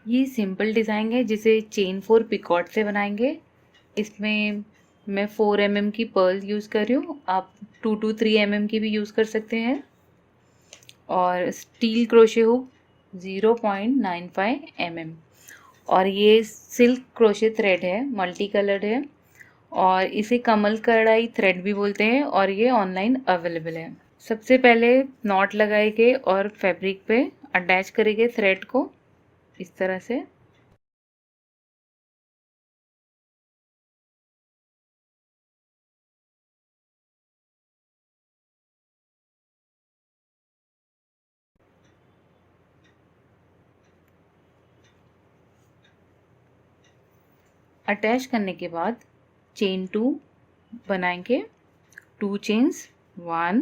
ये simple design है जिसे चेन 4 पिकॉट से बनाएंगे। इसमें मैं 4 की पर्ल यूज़ कर रही हूँ, आप 2 to 3 की भी यूज़ कर सकते हैं। और स्टील क्रोशे हुक 0.95 और ये सिल्क क्रोशे थ्रेड है, मल्टी कलर्ड है और इसे कमल कढ़ाई थ्रेड भी बोलते हैं और ये ऑनलाइन अवेलेबल है। सबसे पहले नॉट लगाएंगे और फैब्रिक पे अटैच करेंगे थ्रेड को इस तरह से। अटैच करने के बाद चेन 2 बनाएंगे, 2 चेन्स 1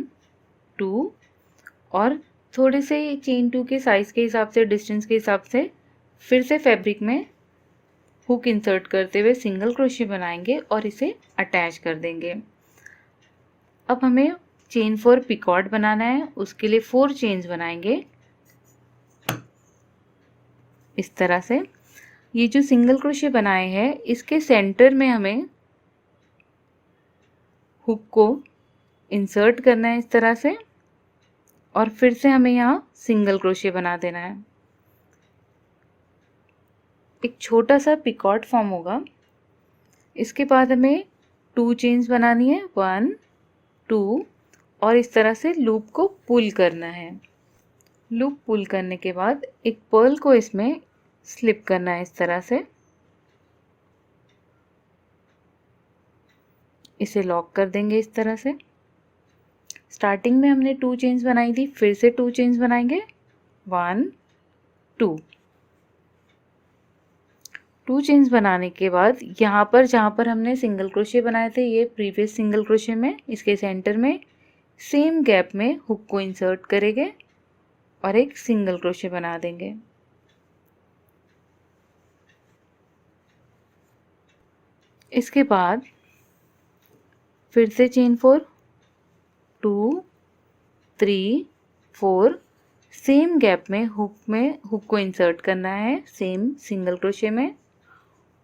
2 और थोड़े से चेन 2 के साइज़ के हिसाब से, डिस्टेंस के हिसाब से फिर से फैब्रिक में हुक इंसर्ट करते हुए सिंगल क्रोशे बनाएंगे और इसे अटैच कर देंगे। अब हमें चेन 4 पिकॉट बनाना है, उसके लिए 4 चेन्स बनाएंगे इस तरह से। ये जो सिंगल क्रोशे बनाए हैं इसके सेंटर में हमें हुक को इंसर्ट करना है इस तरह से और फिर से हमें यहाँ सिंगल क्रोशे बना देना है। एक छोटा सा पिकॉट फॉर्म होगा। इसके बाद हमें 2 चेन्स बनानी है, 1 2 और इस तरह से लूप को पुल करना है। लूप पुल करने के बाद एक पर्ल को इसमें स्लिप करना है इस तरह से। इसे लॉक कर देंगे इस तरह से। स्टार्टिंग में हमने 2 चेन्स बनाई थी, फिर से 2 चेन्स बनाएंगे, 1 2। 2 चेन्स बनाने के बाद यहाँ पर जहाँ पर हमने सिंगल क्रोशे बनाए थे, ये प्रीवियस सिंगल क्रोशे में, इसके सेंटर में सेम गैप में हुक को इंसर्ट करेंगे और एक सिंगल क्रोशे बना देंगे। इसके बाद फिर से चेन 4 2 3 4 सेम गैप में हुक को इंसर्ट करना है सेम सिंगल क्रोशे में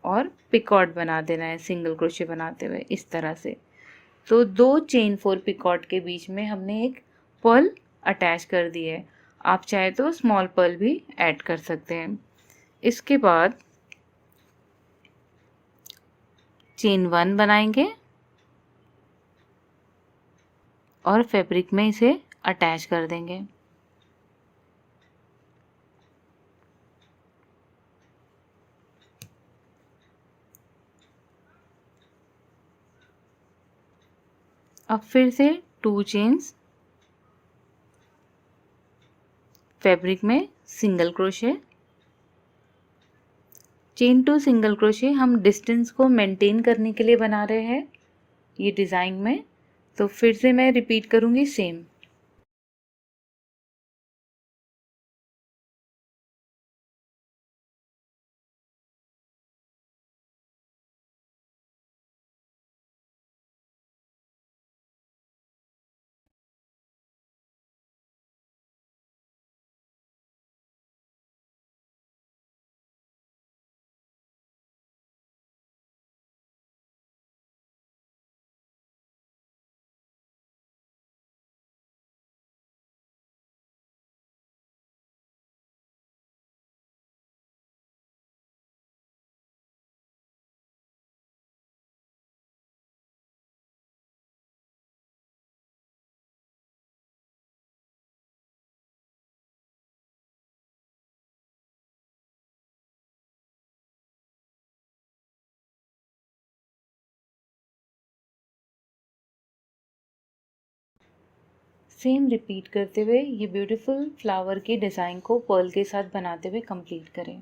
और पिकॉट बना देना है सिंगल क्रोशे बनाते हुए इस तरह से। तो 2 चेन 4 पिकॉट के बीच में हमने एक पर्ल अटैच कर दी है। आप चाहे तो स्मॉल पर्ल भी ऐड कर सकते हैं। इसके बाद चेन 1 बनाएंगे और फैब्रिक में इसे अटैच कर देंगे। अब फिर से 2 चेन्स, फैब्रिक में single crochet, chain 2 single crochet हम डिस्टेंस को मेंटेन करने के लिए बना रहे हैं ये डिज़ाइन में। तो फिर से मैं रिपीट करूँगी सेम। सेम रिपीट करते हुए ये ब्यूटीफुल फ्लावर के डिज़ाइन को पर्ल के साथ बनाते हुए कंप्लीट करें।